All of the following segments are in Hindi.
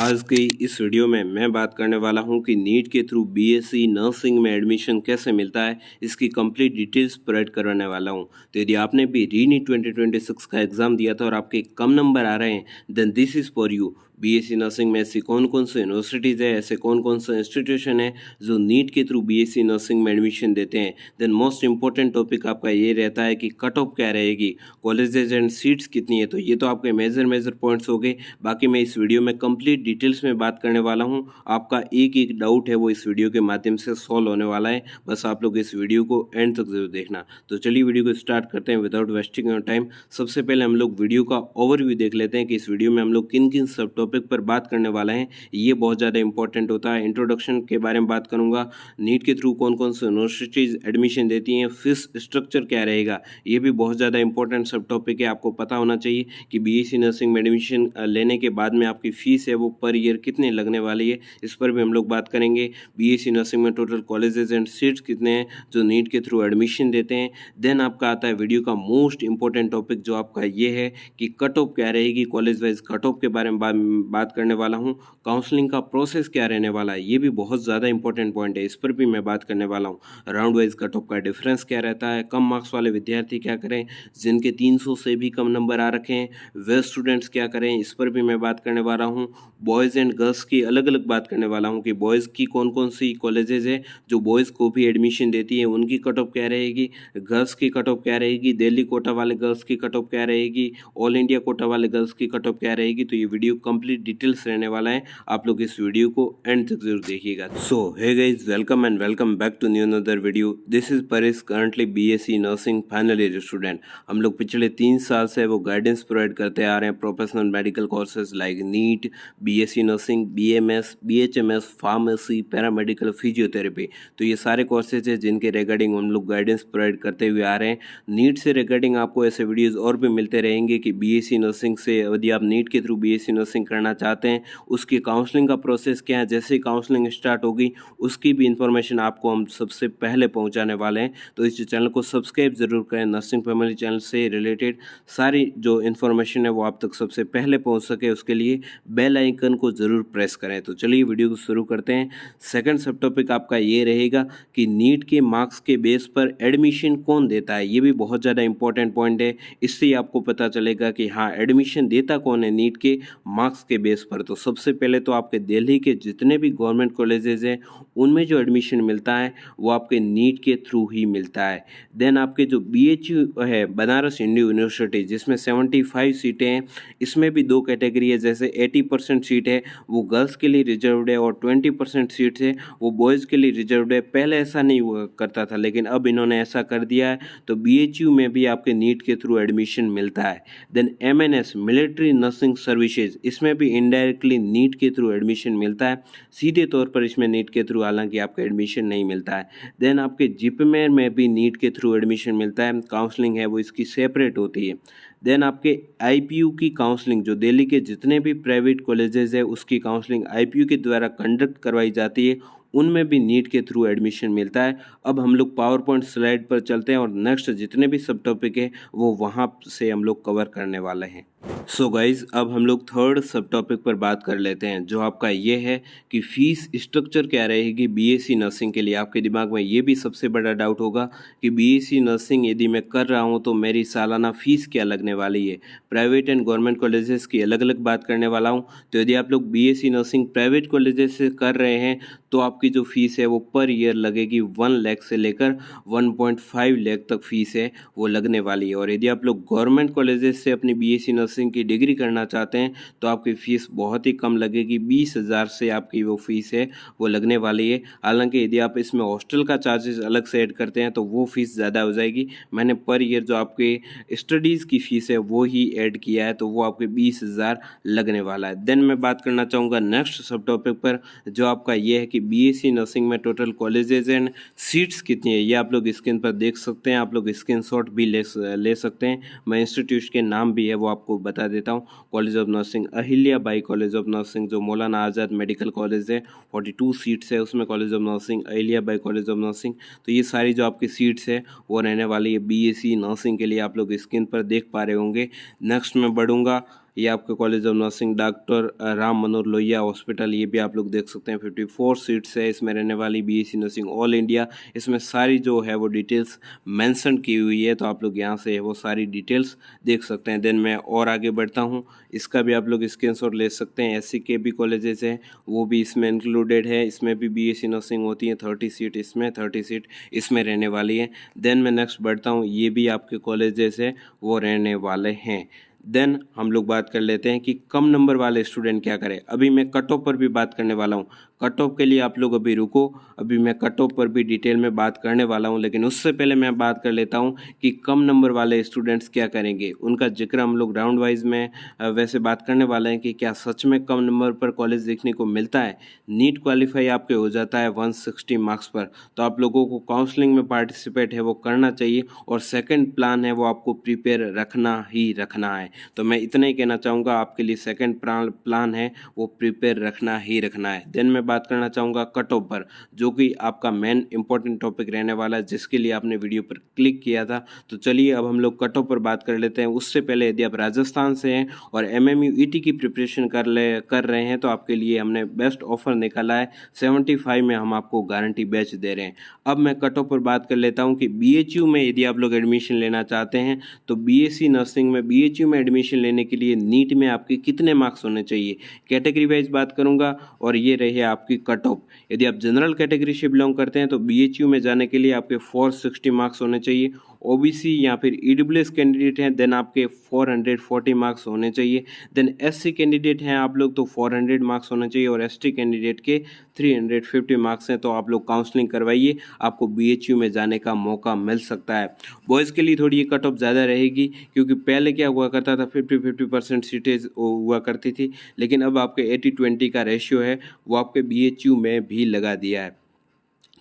आज की इस वीडियो में मैं बात करने वाला हूं कि नीट के थ्रू बीएससी नर्सिंग में एडमिशन कैसे मिलता है, इसकी कंप्लीट डिटेल्स प्रोवाइड करवाने वाला हूं। तो यदि आपने भी रीनीट 2026 का एग्जाम दिया था और आपके कम नंबर आ रहे हैं, then this is for you. BSc nursing में ऐसी कौन कौन से यूनिवर्सिटीज़ है, ऐसे कौन कौन से इंस्टीट्यूशन है जो नीट के थ्रू बीएससी नर्सिंग में एडमिशन देते हैं। देन मोस्ट इंपॉर्टेंट टॉपिक आपका ये रहता है कि कट ऑफ क्या रहेगी, कॉलेजेज एंड सीट्स कितनी है। तो ये तो आपके मेजर पॉइंट्स हो गए। बाकी मैं इस वीडियो में कंप्लीट डिटेल्स में बात करने वाला हूँ। आपका एक एक डाउट है वो इस वीडियो के माध्यम से सॉल्व होने वाला है। बस आप लोग इस वीडियो को एंड तक जरूर देखना। तो चलिए वीडियो को स्टार्ट करते हैं विदाउट वेस्टिंग योर टाइम। सबसे पहले हम लोग वीडियो का ओवरव्यू देख लेते हैं कि इस वीडियो में हम लोग किन किन सब टॉपिक पर बात करने वाले हैं। ये बहुत ज़्यादा इंपॉर्टेंट होता है। इंट्रोडक्शन के बारे में बात करूंगा, नीट के थ्रू कौन कौन से यूनिवर्सिटीज़ एडमिशन देती हैं, फीस स्ट्रक्चर क्या रहेगा, ये भी बहुत ज़्यादा इंपॉर्टेंट सब टॉपिक है। आपको पता होना चाहिए कि बीएससी नर्सिंग में एडमिशन लेने के बाद में आपकी फ़ीस है वो पर ईयर कितने लगने वाली है, इस पर भी हम लोग बात करेंगे। बीएससी नर्सिंग में टोटल कॉलेजेस एंड सीट्स कितने हैं जो नीट के थ्रू एडमिशन देते हैं। देन आपका आता है वीडियो का मोस्ट इंपॉर्टेंट टॉपिक जो आपका ये है कि कट ऑफ क्या रहेगी, कॉलेज वाइज कट ऑफ के बारे में बात करने वाला हूँ। काउंसलिंग का प्रोसेस क्या रहने वाला है, ये भी बहुत ज़्यादा इंपॉर्टेंट पॉइंट है, इस पर भी मैं बात करने वाला हूँ। राउंड वाइज कट ऑफ का डिफरेंस क्या रहता है, कम मार्क्स वाले विद्यार्थी क्या करें, जिनके 300 से भी कम नंबर आ रखे हैं वे स्टूडेंट्स क्या करें, इस पर भी मैं बात करने वाला हूँ। बॉयज़ एंड गर्ल्स की अलग अलग बात करने वाला हूँ कि बॉयज़ की कौन कौन सी कॉलेजेस है जो बॉयज़ को भी एडमिशन देती है, उनकी कट ऑफ क्या रहेगी, गर्ल्स की कट ऑफ क्या रहेगी, दिल्ली कोटा वाले गर्ल्स की कट ऑफ क्या रहेगी, ऑल इंडिया कोटा वाले गर्ल्स की कट ऑफ क्या रहेगी। तो ये वीडियो कंप्लीट डिटेल्स रहने वाला है, आप लोग इस वीडियो को एंड तक जरूर देखिएगा। So hey guys, welcome and welcome back to new another video. This is Paresh, currently BSc nursing final year student. हम लोग पिछले 3 साल से वो गाइडेंस प्रोवाइड करते आ रहे हैं professional medical courses like NEET, BSc nursing, BMS, BHMS, pharmacy, paramedical, physiotherapy. तो ये सारे कोर्सेज है जिनके रिगार्डिंग हम लोग गाइडेंस प्रोवाइड करते हुए आ रहे हैं। नीट से रिगार्डिंग आपको ऐसे वीडियोस और भी मिलते रहेंगे कि बीएससी नर्सिंग से यदि आप नीट के थ्रू बीएससी नर्सिंग करना चाहते हैं, उसकी काउंसलिंग का प्रोसेस क्या है, जैसे ही काउंसलिंग स्टार्ट होगी उसकी भी इंफॉर्मेशन आपको हम सबसे पहले पहुंचाने वाले हैं। तो इस चैनल को सब्सक्राइब जरूर करें। नर्सिंग फैमिली चैनल से रिलेटेड सारी जो इन्फॉर्मेशन है वो आप तक सबसे पहले पहुंच सके, उसके लिए बेल आइकन को ज़रूर प्रेस करें। तो चलिए वीडियो को शुरू करते हैं। सेकंड सब टॉपिक आपका ये रहेगा कि नीट के मार्क्स के बेस पर एडमिशन कौन देता है। ये भी बहुत ज़्यादा इंपॉर्टेंट पॉइंट है, इससे ही आपको पता चलेगा कि हाँ एडमिशन देता कौन है नीट के मार्क्स के बेस पर। तो सबसे पहले तो आपके दिल्ली के जितने भी गवर्नमेंट कॉलेजेस हैं उनमें जो एडमिशन मिलता है वो आपके नीट के थ्रू ही मिलता है। देन आपके जो बीएचयू है, बनारस हिंदू यूनिवर्सिटी, जिसमें 75 सीटें हैं, इसमें भी दो कैटेगरी है। जैसे 80% सीट है वो गर्ल्स के लिए रिजर्व्ड है और 20% सीट्स है वो बॉयज़ के लिए रिजर्व्ड है। पहले ऐसा नहीं हुआ करता था लेकिन अब इन्होंने ऐसा कर दिया है। तो बीएचयू में भी आपके नीट के थ्रू एडमिशन मिलता है। Then MNS, military nursing services, इसमें भी इनडायरेक्टली नीट के थ्रू एडमिशन मिलता है। सीधे तौर पर इसमें नीट के थ्रू हालांकि आपका एडमिशन नहीं मिलता है। देन आपके जिपमेर में भी नीट के थ्रू एडमिशन मिलता है। काउंसलिंग है वो इसकी सेपरेट होती है। देन आपके आईपीयू की काउंसलिंग, जो दिल्ली के जितने भी प्राइवेट कॉलेजेस है उसकी काउंसलिंग आईपीयू के द्वारा कंडक्ट करवाई जाती है, उनमें भी नीट के थ्रू एडमिशन मिलता है। अब हम लोग पावर पॉइंट स्लाइड पर चलते हैं और नेक्स्ट जितने भी सब टॉपिक है वो वहाँ से हम लोग कवर करने वाले हैं। सो गाइज, अब हम लोग थर्ड सब टॉपिक पर बात कर लेते हैं जो आपका ये है कि फीस स्ट्रक्चर क्या रहेगी बीएससी नर्सिंग के लिए। आपके दिमाग में ये भी सबसे बड़ा डाउट होगा कि बीएससी नर्सिंग यदि मैं कर रहा हूँ तो मेरी सालाना फीस क्या लगने वाली है। प्राइवेट एंड गवर्नमेंट कॉलेजेस की अलग अलग बात करने वाला हूँ। तो यदि आप लोग बीएससी नर्सिंग प्राइवेट कॉलेजेस से कर रहे हैं तो आपकी जो फीस है वो पर ईयर लगेगी 1 लाख से लेकर 1.5 लाख तक फीस है वो लगने वाली है। और यदि आप लोग गवर्नमेंट कॉलेजेस से अपनी बीएससी नर्सिंग की डिग्री करना चाहते हैं तो आपकी फ़ीस बहुत ही कम लगेगी, 20,000 से आपकी वो फीस है वो लगने वाली है। हालांकि यदि आप इसमें हॉस्टल का चार्जेस अलग से ऐड करते हैं तो वो फीस ज़्यादा हो जाएगी। मैंने पर ईयर जो आपके स्टडीज़ की फ़ीस है वो ही ऐड किया है, तो वो आपके 20,000 लगने वाला है। देन मैं बात करना चाहूँगा नेक्स्ट सब टॉपिक पर जो आपका ये है कि बीएससी नर्सिंग में टोटल कॉलेजेस एंड सीट्स कितनी है। ये आप लोग स्क्रीन पर देख सकते हैं, आप लोग स्क्रीनशॉट भी ले सकते हैं। मैं इंस्टीट्यूट के नाम भी है वो आपको बता देता हूँ। College of nursing Ahilya Bai college of nursing, जो मौलाना आज़ाद मेडिकल कॉलेज है, 42 सीट्स है उसमें। College of nursing Ahilya Bai college of nursing. तो ये सारी जो आपकी सीट्स है वो रहने वाली है बीएससी नर्सिंग के लिए, आप लोग स्क्रीन पर देख पा रहे होंगे। नेक्स्ट मैं बढ़ूँगा ये आपके college of nursing doctor Ram Manohar Lohia hospital, ये भी आप लोग देख सकते हैं। 54 सीट्स है इसमें रहने वाली, बीएससी नर्सिंग ऑल इंडिया। इसमें सारी जो है वो डिटेल्स मेंशन की हुई है, तो आप लोग यहाँ से वो सारी डिटेल्स देख सकते हैं। देन मैं और आगे बढ़ता हूँ, इसका भी आप लोग स्क्रीनशॉट ले सकते हैं। एससी के भी कॉलेजेस हैं, वो भी इसमें इंक्लूडेड है। इसमें भी बीएससी नर्सिंग होती है। 30 सीट इसमें, 30 सीट इसमें रहने वाली है। देन मैं नेक्स्ट बढ़ता हूँ, ये भी आपके कॉलेजेस है वो रहने वाले हैं। देन हम लोग बात कर लेते हैं कि कम नंबर वाले स्टूडेंट क्या करें। अभी मैं कट ऑफ पर भी बात करने वाला हूँ। कट ऑफ के लिए आप लोग अभी रुको, अभी मैं कट ऑफ पर भी डिटेल में बात करने वाला हूँ, लेकिन उससे पहले मैं बात कर लेता हूँ कि कम नंबर वाले स्टूडेंट्स क्या करेंगे। उनका जिक्र हम लोग राउंड वाइज में वैसे बात करने वाले हैं कि क्या सच में कम नंबर पर कॉलेज देखने को मिलता है। नीट क्वालिफाई आपके हो जाता है 160 मार्क्स पर, तो आप लोगों को काउंसलिंग में पार्टिसिपेट है वो करना चाहिए, और सेकंड प्लान है वो आपको प्रिपेयर रखना ही रखना है। तो मैं इतना ही कहना चाहूँगा, आपके लिए सेकंड प्लान है वो प्रिपेयर रखना ही रखना है। देन मैं बात करना चाहूँगा कट ऑफ पर, जो कि आपका मेन इंपॉर्टेंट टॉपिक रहने वाला है, जिसके लिए आपने वीडियो पर क्लिक किया था। तो चलिए अब हम लोग कट ऑफ पर बात कर लेते हैं। उससे पहले यदि आप राजस्थान से हैं और एमएमयू ईटी की प्रिपरेशन कर रहे हैं, तो आपके लिए हमने बेस्ट ऑफर निकाला है। 75 में हम आपको गारंटी बैच दे रहे हैं। अब मैं कट ऑफ पर बात कर लेता हूँ कि बीएचयू में यदि आप लोग एडमिशन लेना चाहते हैं, तो बीएससी नर्सिंग में बीएचयू में एडमिशन लेने के लिए नीट में आपके कितने मार्क्स होने चाहिए, कैटेगरी वाइज बात करूंगा, और ये रही आपकी कट ऑफ। यदि आप जनरल कैटेगरी से बिलोंग करते हैं तो बीएचयू में जाने के लिए आपके 460 मार्क्स होने चाहिए। ओबीसी या फिर ईडब्ल्यूएस कैंडिडेट हैं, देन आपके 440 मार्क्स होने चाहिए। देन एससी कैंडिडेट हैं आप लोग, तो 400 मार्क्स होने चाहिए, और एसटी कैंडिडेट के 350 मार्क्स हैं। तो आप लोग काउंसलिंग करवाइए, आपको बीएचयू में जाने का मौका मिल सकता है। बॉयज़ के लिए थोड़ी ये कट ऑफ ज़्यादा रहेगी, क्योंकि पहले क्या हुआ करता था, 50-50% सीटें हुआ करती थी, लेकिन अब आपके 80-20 का रेशियो है वो आपके बीएचयू में भी लगा दिया है।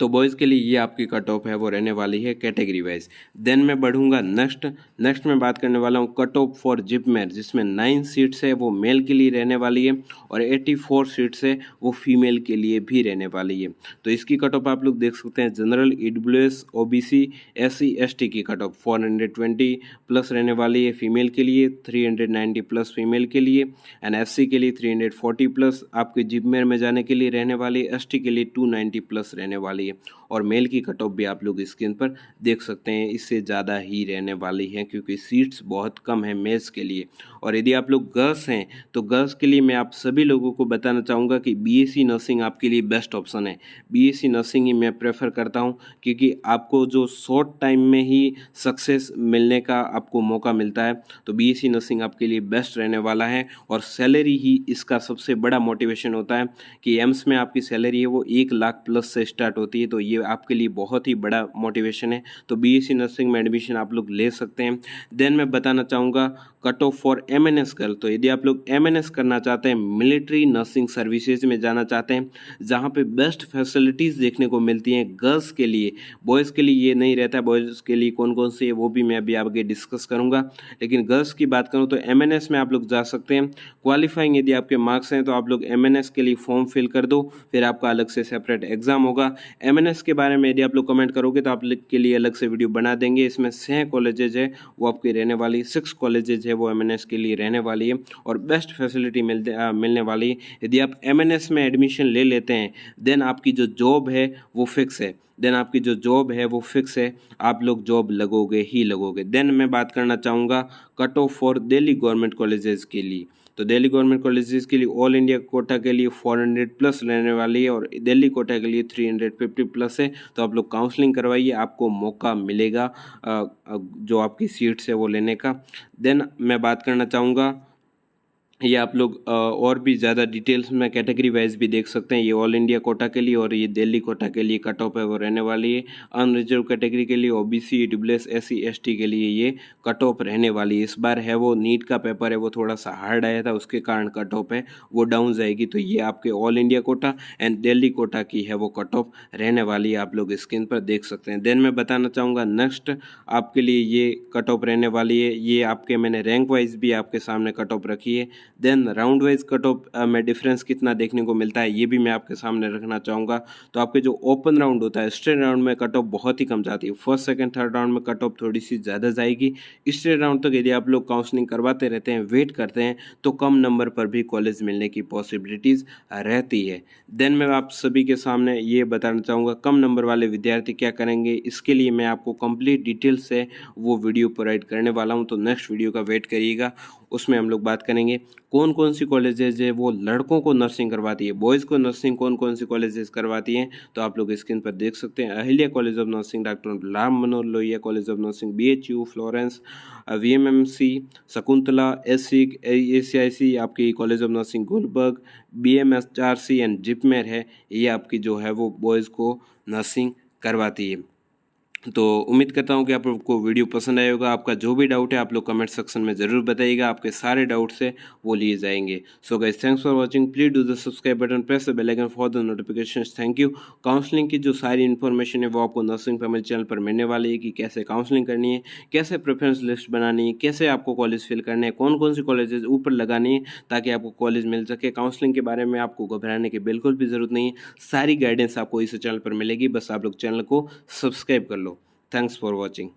तो बॉयज़ के लिए ये आपकी कट ऑफ है वो रहने वाली है कैटेगरी वाइज। देन मैं बढ़ूंगा नेक्स्ट में बात करने वाला हूँ कट ऑफ फॉर जिपमेर, जिसमें 9 सीट्स है वो मेल के लिए रहने वाली है, और 84 सीट्स है वो फीमेल के लिए भी रहने वाली है। तो इसकी कट ऑफ आप लोग देख सकते हैं। General, EWS, OBC, SC, ST की कट ऑफ 420 प्लस रहने वाली है फीमेल के लिए, 390 प्लस फीमेल के लिए, एंड एससी के लिए 340 प्लस आपके जिपमेर में जाने के लिए रहने वाली है। एसटी के लिए 290 प्लस रहने वाली है, और मेल की कट ऑफ भी आप लोग स्क्रीन पर देख सकते हैं, इससे ज़्यादा ही रहने वाली है, क्योंकि सीट्स बहुत कम है मेल्स के लिए। और यदि आप लोग गर्ल्स हैं, तो गर्ल्स के लिए मैं आप सभी लोगों को बताना चाहूँगा कि बीएससी नर्सिंग आपके लिए बेस्ट ऑप्शन है। बीएससी नर्सिंग ही मैं प्रेफर करता हूँ, क्योंकि आपको जो शॉर्ट टाइम में ही सक्सेस मिलने का आपको मौका मिलता है, तो बीएससी नर्सिंग आपके लिए बेस्ट रहने वाला है। और सैलरी ही इसका सबसे बड़ा मोटिवेशन होता है कि एम्स में आपकी सैलरी है वो 1 लाख प्लस से स्टार्ट होती है, तो ये आपके लिए बहुत ही बड़ा मोटिवेशन है। तो बीएससी नर्सिंग में एडमिशन आप लोग ले सकते हैं। देन मैं बताना चाहूँगा cut off for MNS girl. तो यदि आप लोग एमएनएस करना चाहते हैं, मिलिट्री नर्सिंग सर्विसेज में जाना चाहते हैं, जहाँ पे बेस्ट फैसिलिटीज़ देखने को मिलती हैं गर्ल्स के लिए, बॉयज़ के लिए ये नहीं रहता है। बॉयज़ के लिए कौन कौन सी है वो भी मैं अभी आगे डिस्कस करूँगा, लेकिन गर्ल्स की बात करूँ तो एमएनएस में आप लोग जा सकते हैं। क्वालिफाइंग यदि आपके मार्क्स हैं तो आप लोग एमएनएस के लिए फॉर्म फिल कर दो, फिर आपका अलग से सेपरेट एग्जाम होगा। एमएनएस के बारे में यदि आप लोग कमेंट करोगे तो आप लोग के लिए अलग से वीडियो बना देंगे। इसमें 6 कॉलेजेज है वो आपकी रहने वाली, 6 कॉलेजेज है वो एमएनएस के लिए रहने वाली है, और बेस्ट फैसिलिटी मिलने वाली है। यदि आप एमएनएस में एडमिशन ले लेते हैं, देन आपकी जो जॉब है वो फिक्स है। आप लोग जॉब लगोगे ही लगोगे। देन मैं बात करना चाहूँगा cut off for Delhi government colleges के लिए। तो दिल्ली गवर्नमेंट कॉलेजेस के लिए ऑल इंडिया कोटा के लिए 400 प्लस रहने वाली है, और दिल्ली कोटा के लिए 350 प्लस है। तो आप लोग काउंसलिंग करवाइए, आपको मौका मिलेगा जो आपकी सीट्स है वो लेने का। देन मैं बात करना चाहूँगा, ये आप लोग और भी ज़्यादा डिटेल्स में कैटेगरी वाइज भी देख सकते हैं। ये ऑल इंडिया कोटा के लिए और ये दिल्ली कोटा के लिए कट ऑफ है वो रहने वाली है। अनरिजर्व कैटेगरी के लिए ओबीसी, ईडब्ल्यूएस, एससी, एसटी के लिए ये कट ऑफ रहने वाली है। इस बार है वो नीट का पेपर है वो थोड़ा सा हार्ड आया था, उसके कारण कट ऑफ है वो डाउन जाएगी। तो ये आपके all India quota and Delhi quota की है वो कट ऑफ रहने वाली है, आप लोग स्क्रीन पर देख सकते हैं। देन मैं बताना चाहूँगा नेक्स्ट आपके लिए ये कट ऑफ रहने वाली है, ये आपके मैंने रैंक वाइज भी आपके सामने कट ऑफ रखी है। Then round wise cut off में डिफरेंस कितना देखने को मिलता है ये भी मैं आपके सामने रखना चाहूँगा। तो आपके जो ओपन राउंड होता है, स्ट्रेट राउंड में कट ऑफ बहुत ही कम जाती है। फर्स्ट सेकंड थर्ड राउंड में कट ऑफ थोड़ी सी ज़्यादा जाएगी। स्ट्रेट राउंड तक यदि आप लोग काउंसलिंग करवाते रहते हैं, वेट करते हैं, तो कम नंबर पर भी कॉलेज मिलने की पॉसिबिलिटीज़ रहती है। देन मैं आप सभी के सामने ये बताना चाहूँगा कम नंबर वाले विद्यार्थी क्या करेंगे, इसके लिए मैं आपको कंप्लीट डिटेल से वो वीडियो प्रोवाइड करने वाला हूँ। तो नेक्स्ट वीडियो का वेट करिएगा, उसमें हम लोग बात करेंगे कौन कौन सी कॉलेजेज है वो लड़कों को नर्सिंग करवाती है, बॉयज़ को नर्सिंग कौन कौन सी कॉलेजेस करवाती हैं। तो आप लोग स्क्रीन पर देख सकते हैं, Ahilya college of nursing, doctor Ram Manohar Lohia college of nursing, BHU Florence, VMMC, Shakuntala, ESIC, ACIC आपकी college of nursing Gulbarga, BMHRC and JIPMER है, ये आपकी जो है वो बॉयज़ को नर्सिंग करवाती है। तो उम्मीद करता हूँ कि आप लोग को वीडियो पसंद आया होगा। आपका जो भी डाउट है आप लोग कमेंट सेक्शन में ज़रूर बताइएगा, आपके सारे डाउट से वो लिए जाएंगे। So guys, thanks for watching, please do the subscribe button, press the bell icon for the notifications. Thank you. Counselling की जो सारी इन्फॉर्मेशन है वो आपको नर्सिंग फैमिली चैनल पर मिलने वाली है कि कैसे काउंसलिंग करनी है, कैसे प्रेफरेंस लिस्ट बनानी है, कैसे आपको कॉलेज फिल करने हैं, कौन कौन सी कॉलेजेस ऊपर लगानी है ताकि आपको कॉलेज मिल सके। काउंसलिंग के बारे में आपको घबराने की बिल्कुल भी ज़रूरत नहीं है, सारी गाइडेंस आपको इस चैनल पर मिलेगी, बस आप लोग चैनल को सब्सक्राइब कर लो। Thanks for watching.